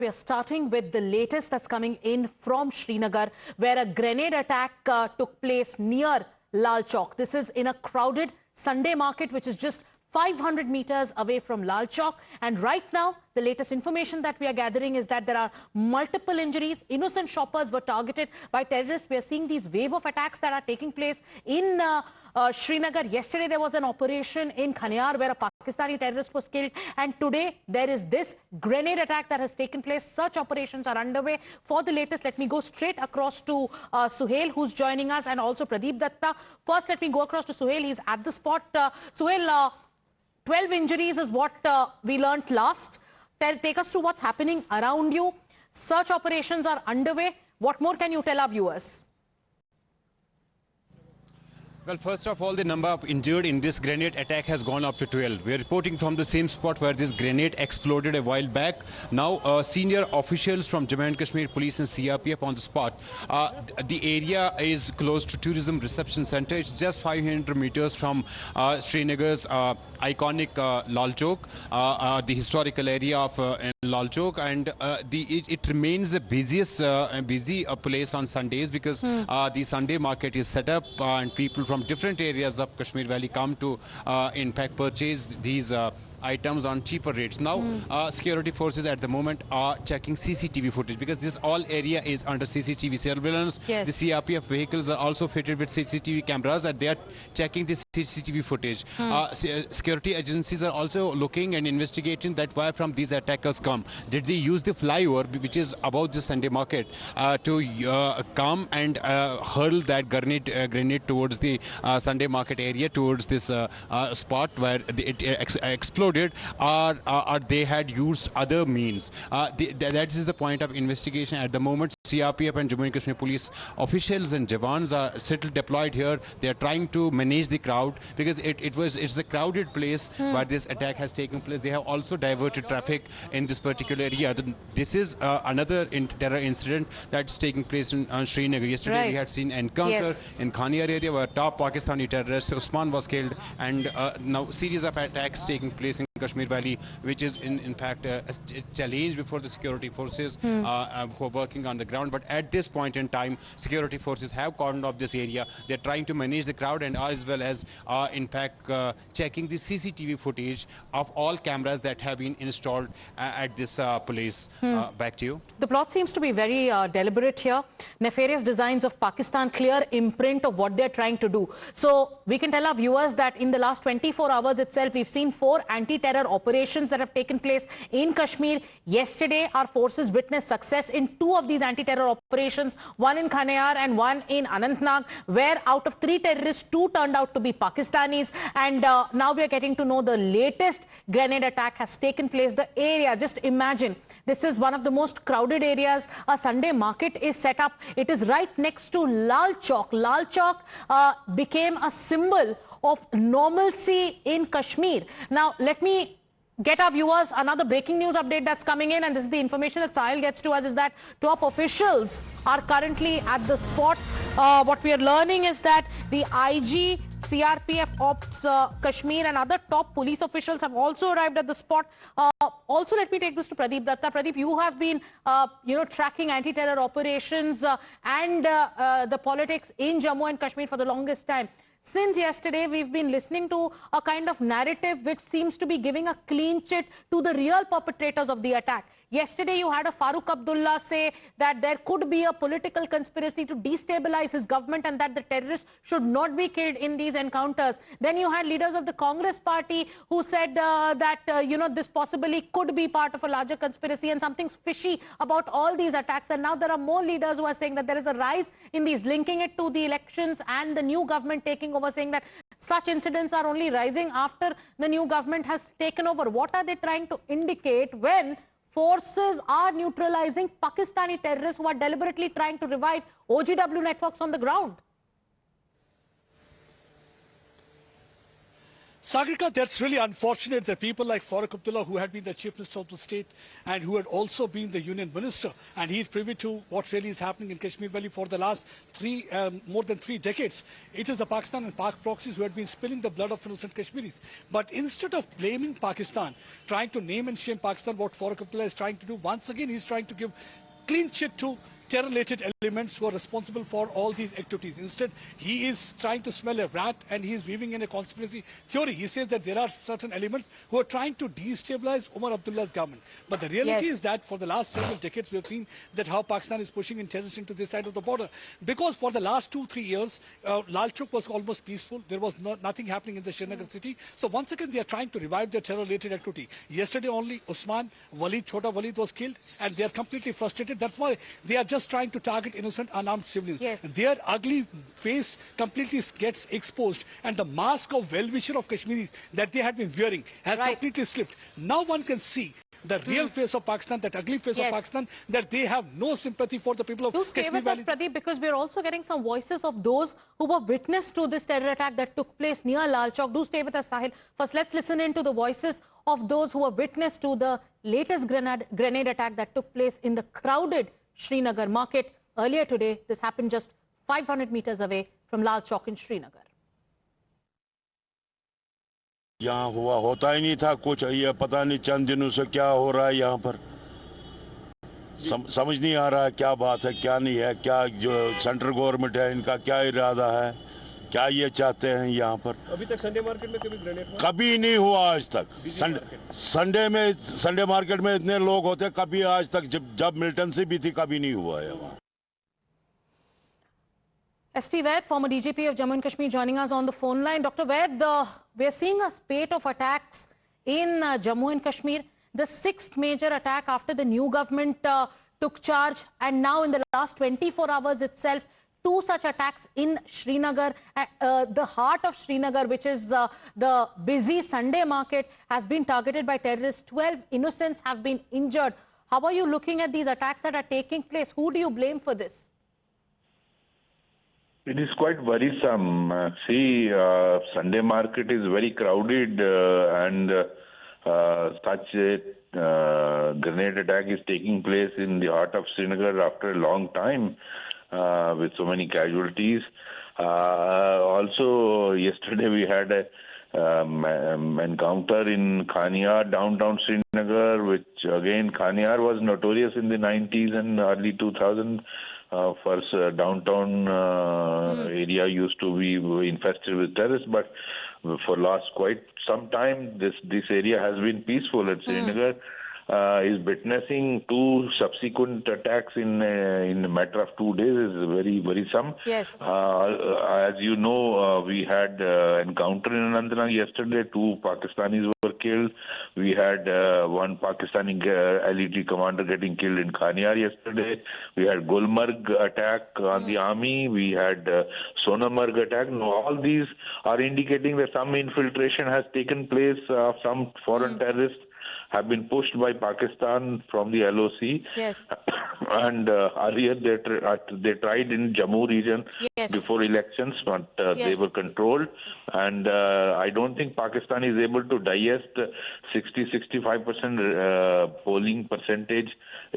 We are starting with the latest that's coming in from Srinagar, where a grenade attack took place near Lal Chowk. This is in a crowded Sunday market, which is just 500 meters away from Lal Chowk. And right now, the latest information that we are gathering is that there are multiple injuries. Innocent shoppers were targeted by terrorists. We are seeing these wave of attacks that are taking place in Srinagar. Yesterday, there was an operation in Khaniyar where a Pakistani terrorist was killed. And today, there is this grenade attack that has taken place. Search operations are underway. For the latest, let me go straight across to Suhail, who's joining us, and also Pradeep Datta. First, let me go across to Suhail. He's at the spot. Suhail, 12 injuries is what we learnt last. Take us through what's happening around you. Search operations are underway. What more can you tell our viewers? Well, first of all, the number of injured in this grenade attack has gone up to 12. We are reporting from the same spot where this grenade exploded a while back. Now, senior officials from Jammu-Kashmir police and CRPF on the spot. The area is close to tourism reception center. It's just 500 meters from Srinagar's iconic Lal Chowk, the historical area of Lal Chowk, and it remains the busiest busy place on Sundays because the Sunday market is set up and people from different areas of Kashmir Valley come to in fact purchase these items on cheaper rates. Now, security forces at the moment are checking CCTV footage because this all area is under CCTV surveillance. Yes. The CRPF vehicles are also fitted with CCTV cameras and they are checking this CCTV footage. Security agencies are also looking and investigating that where from these attackers come. Did they use the flyover, which is above the Sunday market, to come and hurl that grenade towards the Sunday market area, towards this spot where it exploded, or they had used other means? That is the point of investigation at the moment. CRPF and Jammu and Kashmir police officials and Jawans are settled deployed here. They are trying to manage the crowd because it's a crowded place where this attack has taken place. They have also diverted traffic in this particular area. This is another terror incident that's taking place in Srinagar. Yesterday we had seen encounter in Khaniyar area where top Pakistani terrorist Usman was killed, and now series of attacks taking place in Kashmir Valley, which is in fact a challenge before the security forces who are working on the ground. But at this point in time, security forces have cordoned off this area. They're trying to manage the crowd and as well as in fact checking the CCTV footage of all cameras that have been installed at this place. Back to you. The plot seems to be very deliberate here. Nefarious designs of Pakistan, clear imprint of what they're trying to do. So we can tell our viewers that in the last 24 hours itself, we've seen 4 anti-terror operations that have taken place in Kashmir. Yesterday, our forces witnessed success in 2 of these anti-terror operations, one in Khaniyar and one in Anantnag, where out of 3 terrorists, 2 turned out to be Pakistanis. And now we are getting to know the latest grenade attack has taken place. The area, just imagine, this is one of the most crowded areas. A Sunday market is set up. It is right next to Lal Chowk. Lal Chowk became a symbol of normalcy in Kashmir. Now, let me get our viewers another breaking news update that's coming in, and this is the information that Sahil gets to us, is that top officials are currently at the spot. What we are learning is that the IG, CRPF Ops Kashmir and other top police officials have also arrived at the spot. Also, let me take this to Pradeep Datta. Pradeep, you have been tracking anti-terror operations and the politics in Jammu and Kashmir for the longest time. Since yesterday, we've been listening to a kind of narrative which seems to be giving a clean chit to the real perpetrators of the attack. Yesterday, you had a Farooq Abdullah say that there could be a political conspiracy to destabilize his government and that the terrorists should not be killed in these encounters. Then you had leaders of the Congress party who said that, this possibly could be part of a larger conspiracy and something's fishy about all these attacks. And now there are more leaders who are saying that there is a rise in these, linking it to the elections and the new government taking over, saying that such incidents are only rising after the new government has taken over. What are they trying to indicate when forces are neutralizing Pakistani terrorists who are deliberately trying to revive OGW networks on the ground? Sagrika, that's really unfortunate that people like Farooq Abdullah, who had been the Chief Minister of the state and who had also been the Union Minister, and he is privy to what really is happening in Kashmir Valley for the last more than 3 decades. It is the Pakistan and Pak proxies who had been spilling the blood of innocent Kashmiris. But instead of blaming Pakistan, trying to name and shame Pakistan, what Farooq Abdullah is trying to do, once again, he's trying to give clean chit to terror-related elements who are responsible for all these activities. Instead, he is trying to smell a rat and he is weaving in a conspiracy theory. He says that there are certain elements who are trying to destabilize Umar Abdullah's government. But the reality is that for the last several decades, we have seen that how Pakistan is pushing in terrorists into this side of the border. Because for the last 2-3 years, Lal Chowk was almost peaceful. There was nothing happening in the Srinagar city. So once again, they are trying to revive their terror-related activity. Yesterday only, Usman, Walid, Chota Walid was killed and they are completely frustrated. That's why they are just trying to target innocent unarmed civilians. Yes. Their ugly face completely gets exposed and the mask of well-wisher of Kashmiris that they had been wearing has completely slipped. Now one can see the real face of Pakistan, that ugly face of Pakistan, that they have no sympathy for the people of Do stay Kashmir with us, Valley. Pradeep, because we're also getting some voices of those who were witness to this terror attack that took place near Lal Chowk. Do stay with us, Sahil. First, let's listen in to the voices of those who were witness to the latest grenade attack that took place in the crowded Srinagar market. Earlier today, this happened just 500 meters away from Lal Chowk in Srinagar. यहाँ हुआ होता ही नहीं था कुछ, ये पता नहीं चंद दिनों से क्या हो रहा है यहाँ पर। समझ नहीं आ रहा है क्या बात है, क्या नहीं है, क्या जो सेंट्रल गवर्नमेंट है इनका क्या इरादा है, क्या ये चाहते हैं यहाँ पर। अभी तक संडे मार्केट में कभी ग्रेनेड हुआ? कभी नहीं हुआ आज तक। संडे मार्केट में इतने लोग होते, कभी आज तक जब मिलिटेंसी भी थी कभी नहीं हुआ है वहाँ। SP Vaid, former DGP of Jammu and Kashmir, joining us on the phone line. Dr. Vaid, we are seeing a spate of attacks in Jammu and Kashmir. The 6th major attack after the new government took charge, and now in the last 24 hours itself, 2 such attacks in Srinagar. The heart of Srinagar, which is the busy Sunday market, has been targeted by terrorists. 12 innocents have been injured. How are you looking at these attacks that are taking place? Who do you blame for this? It is quite worrisome. Sunday market is very crowded and such a grenade attack is taking place in the heart of Srinagar after a long time with so many casualties. Also, yesterday we had an encounter in Khaniar, downtown Srinagar, which again, Khaniar was notorious in the 90s and early 2000s. First, downtown area used to be infested with terrorists, but for last quite some time, this area has been peaceful. At Srinagar is witnessing 2 subsequent attacks in a matter of 2 days is very worrisome. Yes. As you know, we had encounter in Anantnag yesterday. 2 Pakistanis were killed. We had one Pakistani elite commander getting killed in Khaniar yesterday. We had Gulmarg attack on the army. We had Sonamarg attack. Now, all these are indicating that some infiltration has taken place. Some foreign terrorists have been pushed by Pakistan from the LOC. Yes. And earlier they tried in Jammu region before elections, but they were controlled. And I don't think Pakistan is able to digest 60-65% polling percentage,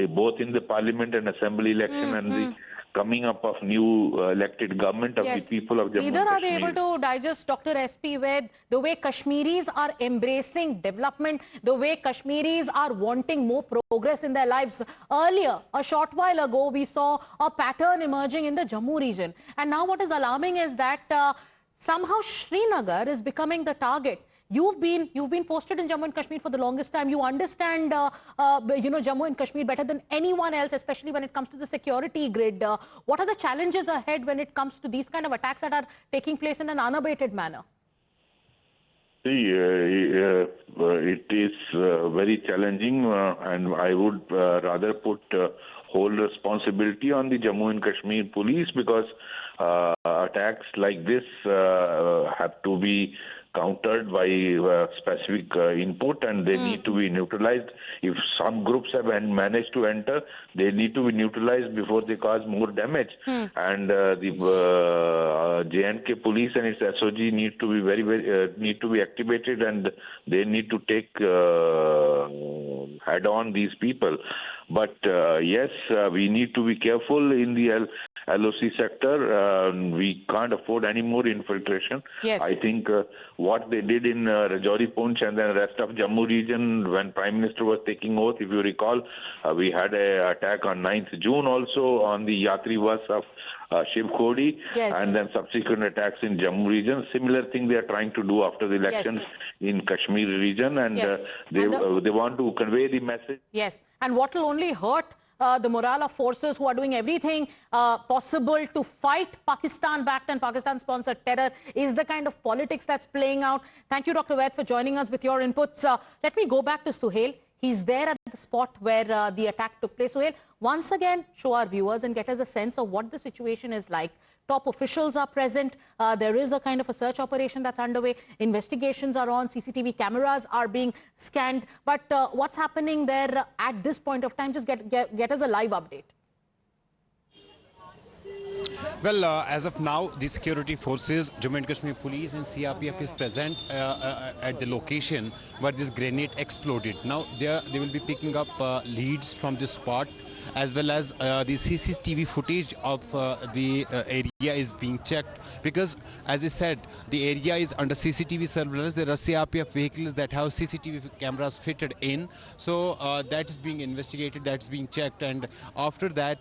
both in the parliament and assembly election and the coming up of new elected government of the people of Jammu and Neither Kashmir. are they able to digest, Dr. SP Vaid, the way Kashmiris are embracing development, the way Kashmiris are wanting more progress in their lives. Earlier, a short while ago, we saw a pattern emerging in the Jammu region. And now what is alarming is that somehow Srinagar is becoming the target. You've been posted in Jammu and Kashmir for the longest time. You understand, Jammu and Kashmir better than anyone else, especially when it comes to the security grid. What are the challenges ahead when it comes to these kind of attacks that are taking place in an unabated manner? See, it is very challenging, and I would rather put whole responsibility on the Jammu and Kashmir police, because attacks like this have to be countered by specific input, and they need to be neutralized. If some groups have managed to enter, they need to be neutralized before they cause more damage. And the J&K police and its SOG need to be need to be activated, and they need to take head on these people. But yes, we need to be careful in the LOC sector. We can't afford any more infiltration. Yes. I think what they did in Rajouri, Poonch, and then the rest of Jammu region when Prime Minister was taking oath, if you recall, we had an attack on 9th June also on the Yatri bus of Shiv Khodi, Yes. and then subsequent attacks in Jammu region. Similar thing they are trying to do after the elections in Kashmir region, and Yes. they want to convey the message. Yes, and what will only hurt the morale of forces who are doing everything possible to fight Pakistan-backed and Pakistan-sponsored terror is the kind of politics that's playing out. Thank you, Dr. Ved, for joining us with your inputs. Let me go back to Suhail. He's there at the spot where the attack took place. Suhail, once again, show our viewers and get us a sense of what the situation is like. Top officials are present. There is a kind of a search operation that's underway. Investigations are on. CCTV cameras are being scanned. But what's happening there at this point of time? Just get us a live update. Well, as of now, the security forces, Jammu and Kashmir police and CRPF is present at the location where this grenade exploded. Now, they will be picking up leads from this spot, as well as the CCTV footage of the area is being checked, because as I said, the area is under CCTV surveillance. There are CRPF vehicles that have CCTV cameras fitted in, so that is being investigated, that's being checked, and after that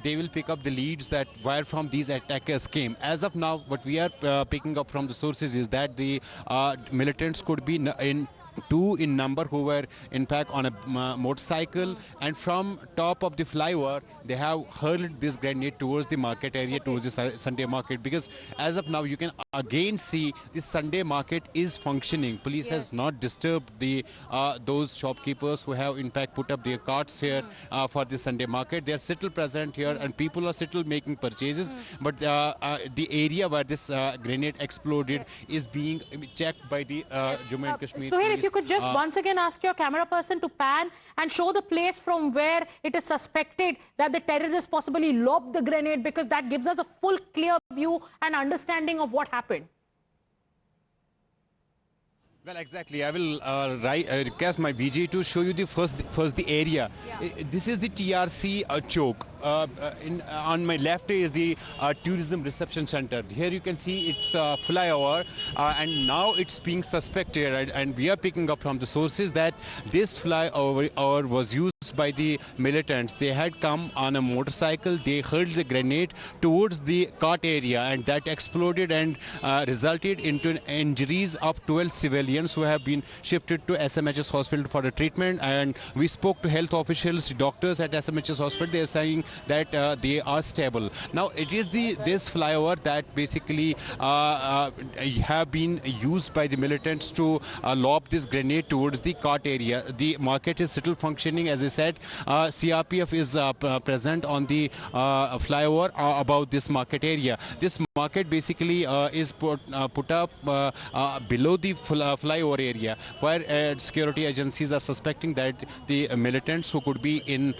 they will pick up the leads that where from these attackers came. As of now, what we are picking up from the sources is that the militants could be in two in number who were in fact on a motorcycle, and from top of the flyover they have hurled this grenade towards the market area, towards the Sunday market, because as of now you can again see this Sunday market is functioning. Police has not disturbed the those shopkeepers who have in fact put up their carts here for the Sunday market. They are still present here and people are still making purchases, but the area where this grenade exploded is being checked by the Jammu and Kashmir police. If you could just once again ask your camera person to pan and show the place from where it is suspected that the terrorists possibly lobbed the grenade, because that gives us a full clear view and understanding of what happened. Well, exactly. I will request my BG to show you the first the area. This is the TRC Chowk. On my left is the tourism reception center. Here you can see it's flyover, and now it's being suspected, and we are picking up from the sources that this flyover was used by the militants. They had come on a motorcycle, they hurled the grenade towards the cart area, and that exploded and resulted into injuries of 12 civilians who have been shifted to SMHS hospital for the treatment. And we spoke to health officials, doctors at SMHS hospital. They are saying that they are stable. Now it is this flyover that basically have been used by the militants to lob this grenade towards the cart area. The market is still functioning. As I said, CRPF is present on the flyover about this market area. This market basically is put up below the flyover area, where security agencies are suspecting that the militants, who could be in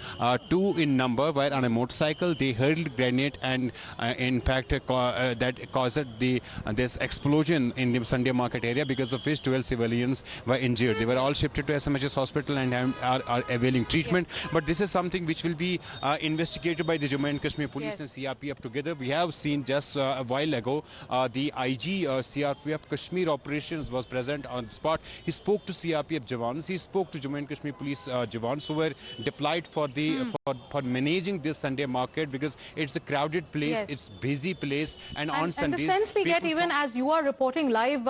two in number, were on a motorcycle. They hurled grenade, and in fact that caused this explosion in the Sunday market area, because of which 12 civilians were injured. They were all shifted to SMHS hospital and are availing treatment. But this is something which will be investigated by the Jammu and Kashmir police and CRPF together. We have seen just a while ago the IG CRPF Kashmir operations was present on the spot. He spoke to CRPF Jawans. He spoke to Jammu and Kashmir police Jawans who were deployed for the for managing this Sunday market, because it's a crowded place, it's busy place, and on Sundays. And the sense we get, even as you are reporting live,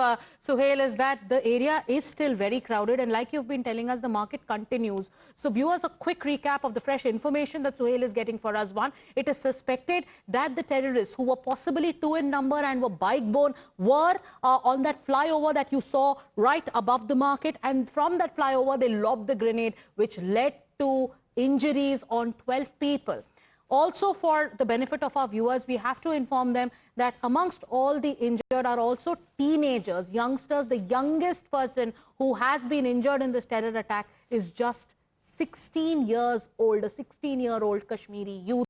Suhail, is that the area is still very crowded, and like you've been telling us, the market continues. So viewers, a quick recap of the fresh information that Suhail is getting for us. One, it is suspected that the terrorists, who were possibly two in number and were bike-borne, were on that flyover that you saw right above the market, and from that flyover they lobbed the grenade, which led to injuries on 12 people. Also, for the benefit of our viewers, we have to inform them that amongst all the injured are also teenagers, youngsters. The youngest person who has been injured in this terror attack is just 16 years old, a 16-year-old Kashmiri youth.